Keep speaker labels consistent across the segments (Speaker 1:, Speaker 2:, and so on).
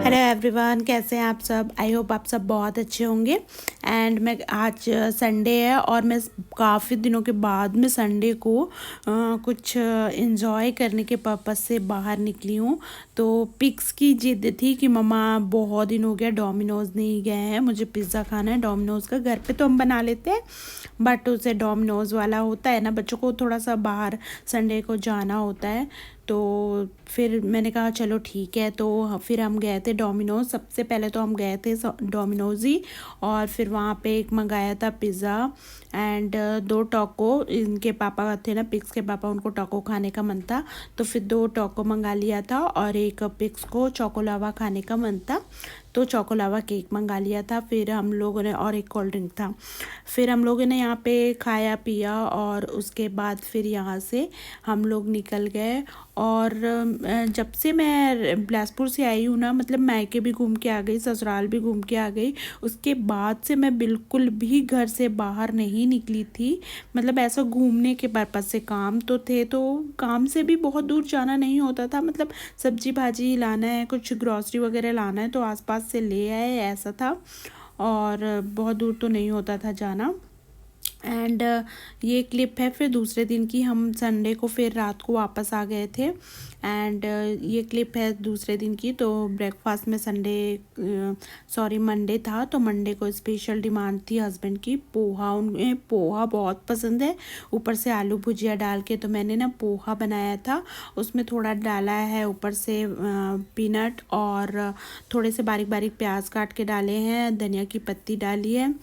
Speaker 1: Hello everyone, कैसे हैं आप सब। आई होप आप सब बहुत अच्छे होंगे। एंड मैं आज संडे है और मैं काफ़ी दिनों के बाद में संडे को कुछ इन्जॉय करने के पर्पज़ से बाहर निकली हूँ। तो पिक्स की जिद थी कि मम्मा बहुत दिन हो गया डोमिनोज़ नहीं गए हैं, मुझे पिज़्ज़ा खाना है डोमिनोज़ का। घर पे तो हम बना लेते हैं बट उसे डोमिनोज़ वाला होता है ना, बच्चों को थोड़ा सा बाहर संडे को जाना होता है। तो फिर मैंने कहा चलो ठीक है। तो फिर हम गए थे डोमिनोज़। सबसे पहले तो हम गए थे डोमिनोज़ ही, और फिर वहाँ पे एक मंगाया था पिज़्ज़ा एंड 2 टोको। इनके पापा थे ना, पिक्स के पापा, उनको टोको खाने का मन था तो फिर 2 टोको मंगा लिया था, और एक पिक्स को चोकोलावा खाने का मन था तो चोकोलावा केक मंगा लिया था। फिर हम लोगों ने, और एक कोल्ड ड्रिंक था। फिर हम लोगों ने यहाँ पे खाया पिया और उसके बाद फिर यहाँ से हम लोग निकल गए। और जब से मैं बिलासपुर से आई हूँ ना, मतलब मायके भी घूम के आ गई, ससुराल भी घूम के आ गई, उसके बाद से मैं बिल्कुल भी घर से बाहर नहीं निकली थी। मतलब ऐसा घूमने के पर्पज़ से, काम तो थे तो काम से भी बहुत दूर जाना नहीं होता था। मतलब सब्जी भाजी लाना है, कुछ ग्रॉसरी वगैरह लाना है तो आसपास से ले आए, ऐसा था। और बहुत दूर तो नहीं होता था जाना। एंड ये क्लिप है फिर दूसरे दिन की। हम संडे को फिर रात को वापस आ गए थे। एंड ये क्लिप है दूसरे दिन की। तो ब्रेकफास्ट में मंडे था तो मंडे को स्पेशल डिमांड थी हस्बैंड की, पोहा। उन्हें पोहा बहुत पसंद है, ऊपर से आलू भुजिया डाल के। तो मैंने ना पोहा बनाया था, उसमें थोड़ा डाला है ऊपर से पीनट, और थोड़े से बारीक बारीक प्याज काट के डाले हैं, धनिया की पत्ती डाली है,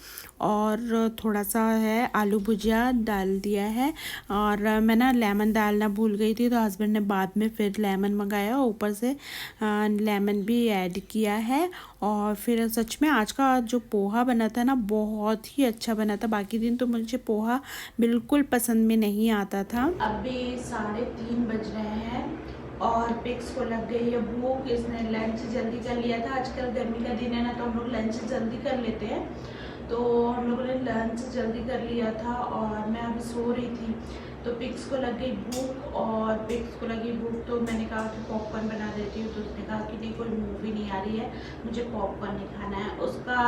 Speaker 1: और थोड़ा सा है आलू भुजिया डाल दिया है। और मैं ना लेमन डालना भूल गई थी तो हस्बैंड ने बाद में फिर लेमन मंगाया, ऊपर से लेमन भी ऐड किया है। और फिर सच में आज का जो पोहा बना था ना, बहुत ही अच्छा बना था। बाकी दिन तो मुझे पोहा बिल्कुल पसंद में नहीं आता था। अभी 3:30 बज रहे हैं और पिक्स को लग गई है भूख। इसने लंच जल्दी कर लिया था। आजकल गर्मी का दिन है ना, तो हम लोग लंच जल्दी कर लेते हैं। तो हम लोगों ने लंच जल्दी कर लिया था और मैं अभी सो रही थी। तो पिक्स को लग गई भूख, और पिक्स को लगी भूख तो मैंने कहा कि पॉपकॉर्न बना देती हूँ। तो उसने कहा कि नहीं, कोई मूवी नहीं आ रही है, मुझे पॉपकॉर्न नहीं खाना है। उसका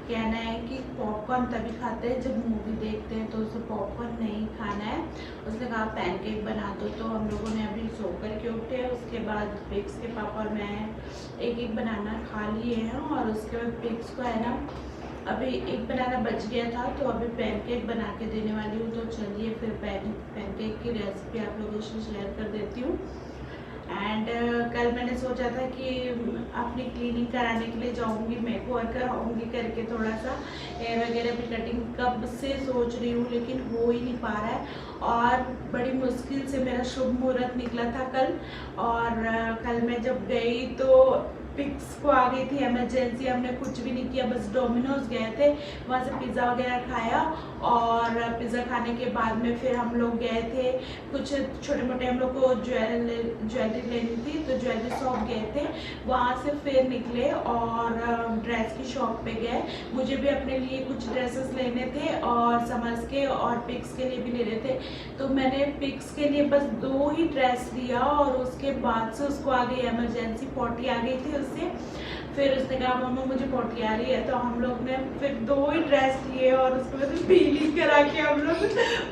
Speaker 1: कहना है कि पॉपकॉर्न तभी खाते हैं जब मूवी देखते हैं, तो उसे पॉपकॉर्न नहीं खाना है। उसने कहा पैनकेक बना दो। तो हम लोगों ने अभी सो कर के उठे, उसके बाद पिक्स के पापा और मैं एक एक बनाना खा लिए हैं। और उसके बाद पिक्स को है ना, अभी एक बनाना बच गया था तो अभी पैनकेक बना के देने वाली हूँ। तो चलिए फिर पैनकेक की रेसिपी आप लोगों से शेयर कर देती हूँ। एंड कल मैंने सोचा था कि अपनी क्लीनिंग कराने के लिए जाऊँगी, मेकओवर कराऊँगी करके, थोड़ा सा हेयर वगैरह भी कटिंग कब से सोच रही हूँ, लेकिन हो ही नहीं पा रहा है। और बड़ी मुश्किल से मेरा शुभ मुहूर्त निकला था कल। और कल मैं जब गई तो पिक्स को आ गई थी इमरजेंसी। हमने कुछ भी नहीं किया, बस डोमिनोज गए थे, वहाँ से पिज़्ज़ा वगैरह खाया। और पिज़्ज़ा खाने के बाद में फिर हम लोग गए थे, कुछ छोटे मोटे हम लोग को ज्वेलरी लेनी थी तो ज्वेलरी शॉप गए थे। वहाँ से फिर निकले और ड्रेस की शॉप पे गए। मुझे भी अपने लिए कुछ ड्रेसेस लेने थे और समर्स के और पिक्स के लिए भी लेने थे। तो मैंने पिक्स के लिए बस 2 ही ड्रेस लिया, और उसके बाद से उसको आ गई इमरजेंसी, पॉटी आ गई थी उससे। फिर उसने कहा मम्मा मुझे पॉटी आ रही है, तो हम लोग ने फिर 2 ही ड्रेस लिए और उसके बाद पीली करा के हम लोग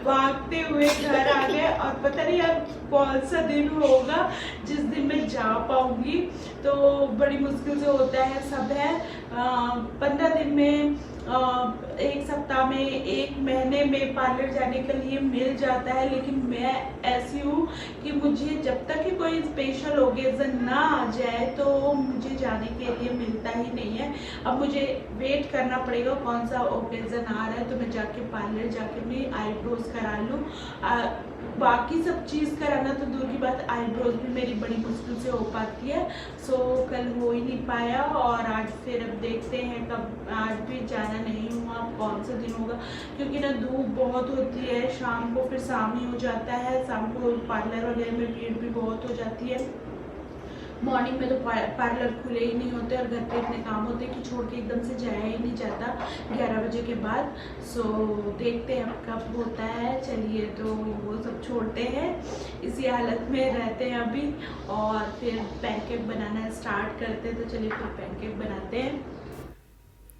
Speaker 1: भागते हुए घर आ गए। और पता नहीं यार कौन सा दिन होगा जिस दिन मैं जा पाऊंगी। तो बड़ी मुश्किल से होता है, सब है 15 दिन में, 1 सप्ताह में, 1 महीने में पार्लर जाने के लिए मिल जाता है। लेकिन मैं ऐसी हूँ कि मुझे जब तक कि कोई स्पेशल ओकेजन ना आ जाए तो मुझे जाने के लिए मिलता ही नहीं है। अब मुझे वेट करना पड़ेगा कौन सा ओकेजन आ रहा है तो मैं जाके पार्लर जाके अपनी आईब्रोज करा लूँ। बाकी सब चीज़ कराना तो दूर की बात, आईब्रोज भी मेरी बड़ी मुश्किल से हो पाती है। सो कल हो ही नहीं पाया। और आज फिर अब देखते हैं कब, आज भी जाना नहीं हुआ, कौन सा दिन होगा, क्योंकि ना धूप बहुत होती है, शाम को फिर शाम ही हो जाता है, शाम को पार्लर वगैरह में भीड़ भी बहुत हो जाती है। मॉर्निंग में तो पार्लर खुले ही नहीं होते और घर पे इतने काम होते हैं कि छोड़ के एकदम से जाया ही नहीं जाता 11 बजे के बाद। सो देखते हैं अब कब होता है। चलिए तो वो सब छोड़ते हैं, इसी हालत में रहते हैं अभी और फिर पैनकेक बनाना स्टार्ट करते हैं। तो चलिए फिर पैनकेक बनाते हैं।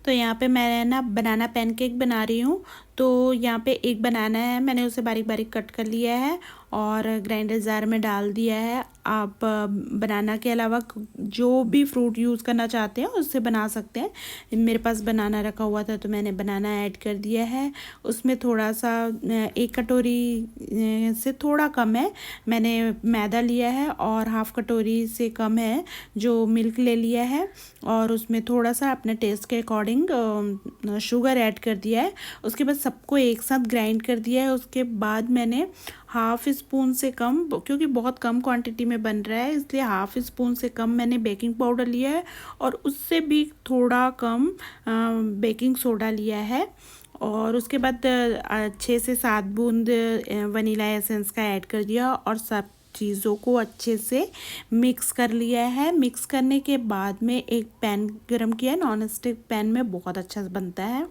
Speaker 1: तो यहाँ पे मैं ना बनाना पैनकेक बना रही हूँ। तो यहाँ पे एक बनाना है, मैंने उसे बारीक बारीक कट कर लिया है और ग्राइंडर जार में डाल दिया है। आप बनाना के अलावा जो भी फ्रूट यूज़ करना चाहते हैं उससे बना सकते हैं। मेरे पास बनाना रखा हुआ था तो मैंने बनाना ऐड कर दिया है। उसमें थोड़ा सा 1 कटोरी से थोड़ा कम है मैंने मैदा लिया है और हाफ़ कटोरी से कम है जो मिल्क ले लिया है और उसमें थोड़ा सा अपने टेस्ट के अकॉर्डिंग शुगर ऐड कर दिया है। उसके बाद सबको एक साथ ग्राइंड कर दिया है। उसके बाद मैंने हाफ़ स्पून से कम, क्योंकि बहुत कम क्वांटिटी में बन रहा है इसलिए हाफ़ स्पून से कम मैंने बेकिंग पाउडर लिया है और उससे भी थोड़ा कम बेकिंग सोडा लिया है। और उसके बाद 6 से 7 बूंद वनीला एसेंस का ऐड कर दिया और सब चीज़ों को अच्छे से मिक्स कर लिया है। मिक्स करने के बाद में एक पैन गरम किया, नॉन स्टिक पैन में बहुत अच्छा बनता है।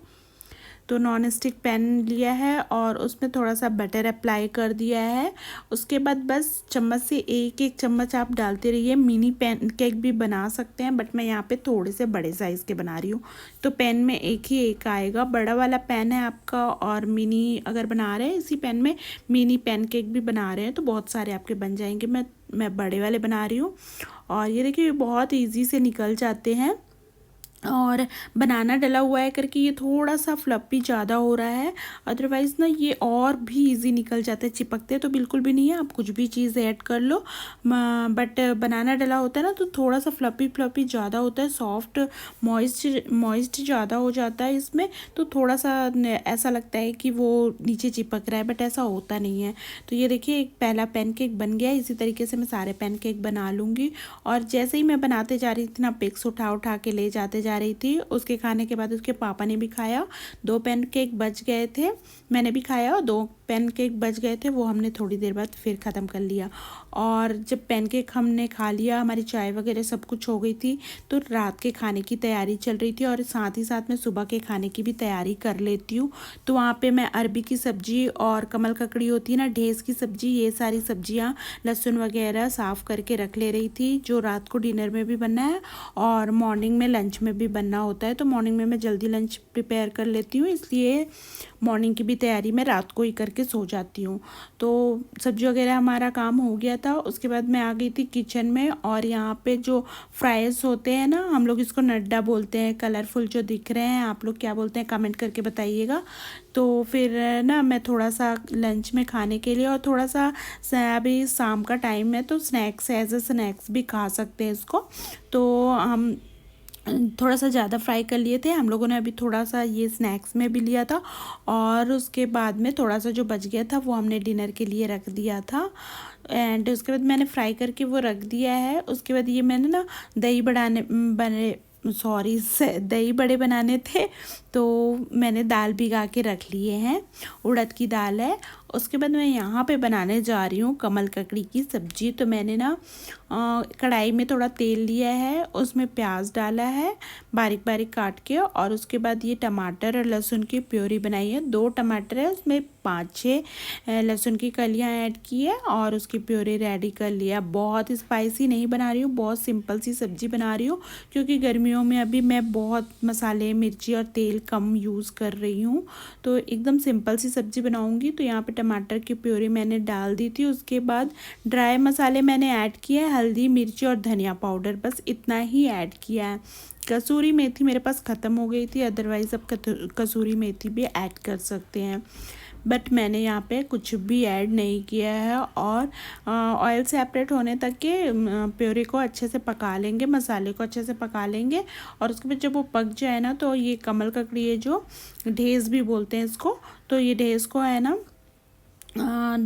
Speaker 1: तो नॉन स्टिक पैन लिया है और उसमें थोड़ा सा बटर अप्लाई कर दिया है। उसके बाद बस चम्मच से एक चम्मच आप डालते रहिए। मिनी पैन केक भी बना सकते हैं बट मैं यहाँ पे थोड़े से बड़े साइज़ के बना रही हूँ। तो पैन में एक आएगा, बड़ा वाला पैन है आपका और मिनी अगर बना रहे हैं इसी पैन में मिनी पैन केक भी बना रहे हैं तो बहुत सारे आपके बन जाएंगे। मैं बड़े वाले बना रही हूँ और ये देखिए बहुत ईजी से निकल जाते हैं। और बनाना डला हुआ है करके ये थोड़ा सा फ्लपी ज़्यादा हो रहा है, अदरवाइज़ ना ये और भी इजी निकल जाते हैं। चिपकते तो बिल्कुल भी नहीं है, आप कुछ भी चीज़ ऐड कर लो बट बनाना डला होता है ना तो थोड़ा सा फ्लपी ज़्यादा होता है, सॉफ्ट मॉइस्ट ज़्यादा हो जाता है इसमें। तो थोड़ा सा ऐसा लगता है कि वो नीचे चिपक रहा है बट ऐसा होता नहीं है। तो ये देखिए एक पहला पैनकेक बन गया। इसी तरीके से मैं सारे पैनकेक बना लूँगी। और जैसे ही मैं बनाते जा रही थी ना पिक्स उठा के ले जाते जा रही थी। उसके खाने के बाद उसके पापा ने भी खाया। 2 पैनकेक बच गए थे, मैंने भी खाया और 2 पैनकेक बच गए थे, वो हमने थोड़ी देर बाद फिर ख़त्म कर लिया। और जब पैनकेक हमने खा लिया, हमारी चाय वगैरह सब कुछ हो गई थी, तो रात के खाने की तैयारी चल रही थी और साथ ही साथ मैं सुबह के खाने की भी तैयारी कर लेती हूँ। तो वहाँ पे मैं अरबी की सब्ज़ी और कमल ककड़ी होती है ना, ढेस की सब्ज़ी, ये सारी सब्जियाँ लहसुन वगैरह साफ़ करके रख ले रही थी जो रात को डिनर में भी बनना है और मॉर्निंग में लंच में भी बनना होता है। तो मॉर्निंग में मैं जल्दी लंच प्रिपेयर कर लेती हूँ, इसलिए मॉर्निंग की भी तैयारी मैं रात को ही करके सो जाती हूँ। तो सब्जी वगैरह हमारा काम हो गया था। उसके बाद मैं आ गई थी किचन में और यहाँ पे जो फ्राइज़ होते हैं ना, हम लोग इसको नड्डा बोलते हैं, कलरफुल जो दिख रहे हैं, आप लोग क्या बोलते हैं कमेंट करके बताइएगा। तो फिर ना मैं थोड़ा सा लंच में खाने के लिए और थोड़ा सा अभी शाम का टाइम है तो स्नैक्स एज ए स्नैक्स भी खा सकते हैं इसको। तो हम थोड़ा सा ज़्यादा फ्राई कर लिए थे हम लोगों ने, अभी थोड़ा सा ये स्नैक्स में भी लिया था और उसके बाद में थोड़ा सा जो बच गया था वो हमने डिनर के लिए रख दिया था। एंड उसके बाद मैंने फ्राई करके वो रख दिया है। उसके बाद ये मैंने ना दही बड़े बनाने थे तो मैंने दाल भिगा के रख लिए हैं, उड़द की दाल है। उसके बाद मैं यहाँ पे बनाने जा रही हूँ कमल ककड़ी की सब्ज़ी। तो मैंने ना कढ़ाई में थोड़ा तेल लिया है, उसमें प्याज डाला है बारीक बारीक काट के और उसके बाद ये टमाटर और लहसुन की प्योरी बनाई है। 2 टमाटर है, उसमें 5-6 लहसुन की कलियाँ ऐड की है और उसकी प्योरी रेडी कर लिया। बहुत स्पाइसी नहीं बना रही हूँ, बहुत सिंपल सी सब्ज़ी बना रही हूँ क्योंकि गर्मियों में अभी मैं बहुत मसाले मिर्ची और तेल कम यूज़ कर रही हूँ। तो एकदम सिंपल सी सब्ज़ी बनाऊँगी। तो यहाँ पे टमाटर की प्योरी मैंने डाल दी थी। उसके बाद ड्राई मसाले मैंने ऐड किए, हल्दी मिर्ची और धनिया पाउडर, बस इतना ही ऐड किया है। कसूरी मेथी मेरे पास ख़त्म हो गई थी, अदरवाइज़ आप कसूरी मेथी भी ऐड कर सकते हैं बट मैंने यहाँ पे कुछ भी ऐड नहीं किया है। और ऑयल सेपरेट होने तक के प्योरी को अच्छे से पका लेंगे, मसाले को अच्छे से पका लेंगे और उसके बाद जब वो पक जाए ना तो ये कमल ककड़ी है जो ढेस भी बोलते हैं इसको, तो ये ढेस को है ना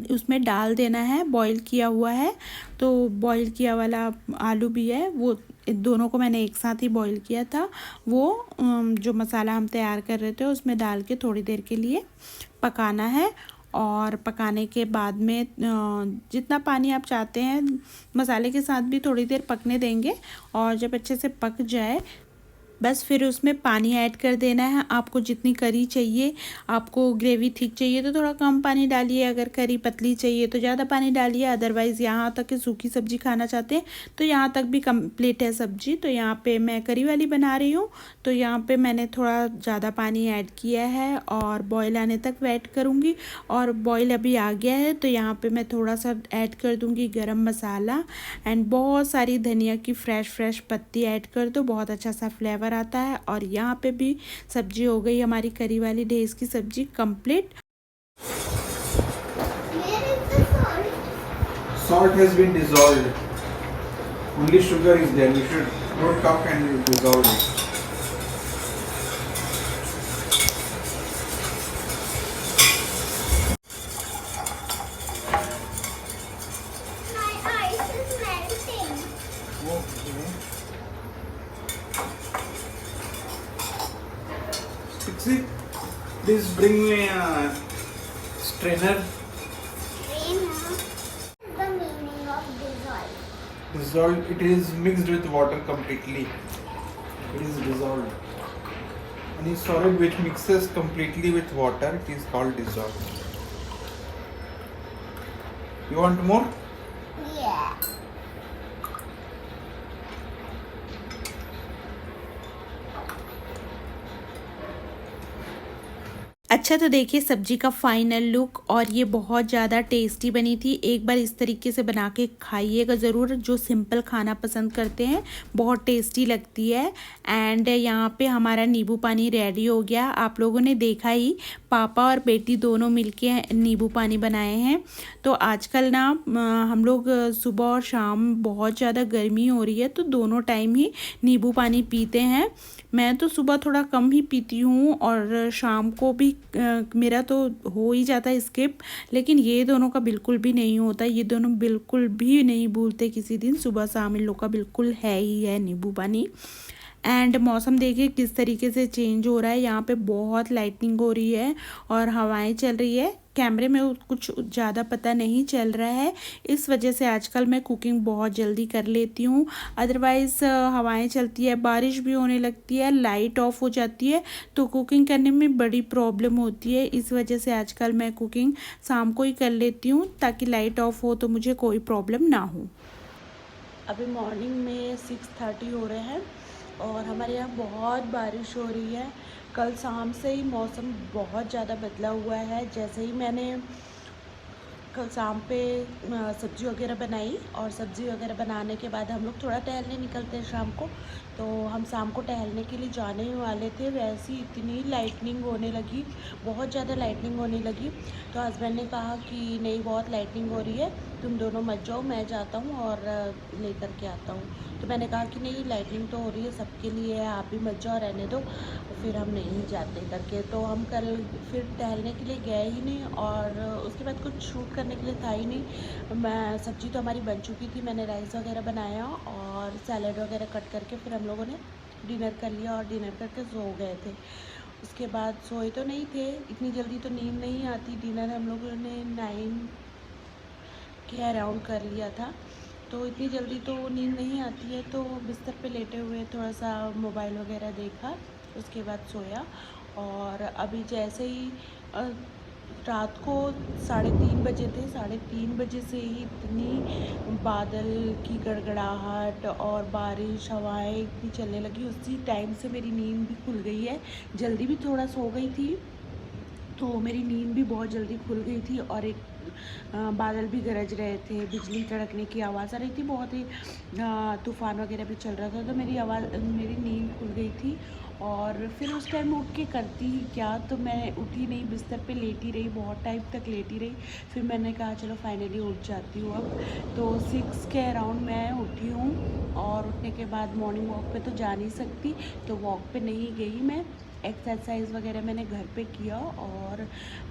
Speaker 1: उसमें डाल देना है। बॉईल किया हुआ है तो बॉईल किया वाला आलू भी है, वो दोनों को मैंने एक साथ ही बॉईल किया था। वो जो मसाला हम तैयार कर रहे थे उसमें डाल के थोड़ी देर के लिए पकाना है और पकाने के बाद में जितना पानी आप चाहते हैं मसाले के साथ भी थोड़ी देर पकने देंगे। और जब अच्छे से पक जाए बस फिर उसमें पानी ऐड कर देना है। आपको जितनी करी चाहिए, आपको ग्रेवी थिक चाहिए तो थोड़ा कम पानी डालिए, अगर करी पतली चाहिए तो ज़्यादा पानी डालिए। अदरवाइज़ यहाँ तक कि सूखी सब्ज़ी खाना चाहते हैं तो यहाँ तक भी कंप्लीट है सब्ज़ी। तो यहाँ पे मैं करी वाली बना रही हूँ, तो यहाँ पे मैंने थोड़ा ज़्यादा पानी ऐड किया है और बॉयल आने तक वेट करूँगी। और बॉयल अभी आ गया है तो यहाँ पर मैं थोड़ा सा ऐड कर दूँगी गरम मसाला एंड बहुत सारी धनिया की फ्रेश पत्ती ऐड कर दो, बहुत अच्छा सा फ्लेवर आता है। और यहाँ पे भी सब्जी हो गई हमारी करी वाली ढेस की सब्जी complete.
Speaker 2: Salt has been dissolved. Only sugar is there. You should not talk and dissolve it.
Speaker 3: My ice is melting.
Speaker 2: Okay. Pixie, please bring me a strainer.
Speaker 3: The meaning of dissolve.
Speaker 2: Dissolved. It is mixed with water completely. It is dissolved. Any solid which mixes completely with water, it is called dissolved. You want more?
Speaker 3: Yeah.
Speaker 1: अच्छा तो देखिए सब्जी का final look, और ये बहुत ज़्यादा tasty बनी थी। एक बार इस तरीके से बना के खाइएगा ज़रूर। जो सिंपल खाना पसंद करते हैं बहुत टेस्टी लगती है। एंड यहाँ पे हमारा नींबू पानी रेडी हो गया। आप लोगों ने देखा ही, पापा और बेटी दोनों मिलके नींबू पानी बनाए हैं। तो आजकल ना हम लोग सुबह और शाम बहुत ज़्यादा गर्मी हो रही है तो दोनों टाइम ही नींबू पानी पीते हैं। मैं तो सुबह थोड़ा कम ही पीती हूँ और शाम को भी मेरा तो हो ही जाता है स्किप, लेकिन ये दोनों का बिल्कुल भी नहीं होता। ये दोनों बिल्कुल भी नहीं भूलते किसी दिन, सुबह शाम इन लोग का बिल्कुल है ही है नींबू पानी। एंड मौसम देखिए किस तरीके से चेंज हो रहा है। यहाँ पे बहुत लाइटनिंग हो रही है और हवाएं चल रही है। कैमरे में कुछ ज़्यादा पता नहीं चल रहा है, इस वजह से आजकल मैं कुकिंग बहुत जल्दी कर लेती हूँ। अदरवाइज़ हवाएं चलती है, बारिश भी होने लगती है, लाइट ऑफ हो जाती है तो कुकिंग करने में बड़ी प्रॉब्लम होती है। इस वजह से आजकल मैं कुकिंग शाम को ही कर लेती हूँ ताकि लाइट ऑफ हो तो मुझे कोई प्रॉब्लम ना हो। अभी मॉर्निंग में 6:30 हो रहे हैं और हमारे यहाँ बहुत बारिश हो रही है। कल शाम से ही मौसम बहुत ज़्यादा बदला हुआ है। जैसे ही मैंने कल शाम पे सब्ज़ी वगैरह बनाई और सब्ज़ी वगैरह बनाने के बाद हम लोग थोड़ा टहलने निकलते हैं शाम को। तो हम शाम को टहलने के लिए जाने ही वाले थे, वैसे ही इतनी लाइटनिंग होने लगी, बहुत ज़्यादा लाइटनिंग होने लगी। तो हस्बैंड ने कहा कि नहीं बहुत लाइटनिंग हो रही है, तुम दोनों मत जाओ, मैं जाता हूँ और लेकर के आता हूँ। तो मैंने कहा कि नहीं लाइटनिंग तो हो रही है सबके लिए है, आप भी मत जाओ, रहने दो, फिर हम नहीं जाते करके। तो हम कल फिर टहलने के लिए गए ही नहीं और उसके बाद कुछ शूट करने के लिए था ही नहीं। मैं सब्ज़ी तो हमारी बन चुकी थी, मैंने राइस वगैरह बनाया और सैलड वगैरह कट करके फिर हम लोगों ने डिनर कर लिया और डिनर करके सो गए थे। उसके बाद सोए तो नहीं थे, इतनी जल्दी तो नींद नहीं आती। डिनर हम लोगों ने 9 के अराउंड कर लिया था, तो इतनी जल्दी तो नींद नहीं आती है। तो बिस्तर पे लेटे हुए थोड़ा सा मोबाइल वगैरह देखा, उसके बाद सोया। और अभी जैसे ही रात को 3:30 बजे थे, 3:30 बजे से ही इतनी बादल की गड़गड़ाहट और बारिश हवाएं इतनी चलने लगी, उसी टाइम से मेरी नींद भी खुल गई है। जल्दी भी थोड़ा सो गई थी तो मेरी नींद भी बहुत जल्दी खुल गई थी। और एक बादल भी गरज रहे थे, बिजली कड़कने की आवाज़ आ रही थी, बहुत ही तूफ़ान वगैरह भी चल रहा था। तो मेरी नींद खुल गई थी। और फिर उस टाइम उठ के करती ही क्या, तो मैं उठी नहीं, बिस्तर पे लेटी रही, बहुत टाइम तक लेटी रही। फिर मैंने कहा चलो फाइनली उठ जाती हूँ अब। तो 6 के अराउंड मैं उठी हूँ और उठने के बाद मॉर्निंग वॉक पे तो जा नहीं सकती, तो वॉक पे नहीं गई मैं। एक्सरसाइज वगैरह मैंने घर पे किया और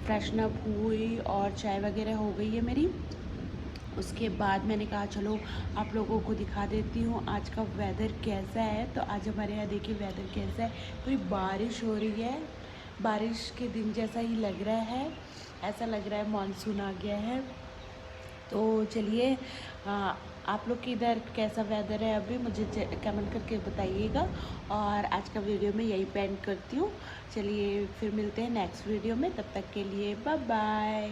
Speaker 1: फ्रेशन अप हुई और चाय वगैरह हो गई है मेरी। उसके बाद मैंने कहा चलो आप लोगों को दिखा देती हूँ आज का वेदर कैसा है। तो आज हमारे यहाँ देखिए वेदर कैसा है, कोई बारिश हो रही है बारिश के दिन जैसा ही लग रहा है, ऐसा लग रहा है मानसून आ गया है। तो चलिए आप लोग के इधर कैसा वेदर है अभी मुझे कमेंट करके बताइएगा। और आज का वीडियो मैं यही एंड करती हूँ। चलिए फिर मिलते हैं नेक्स्ट वीडियो में, तब तक के लिए बाय बाय।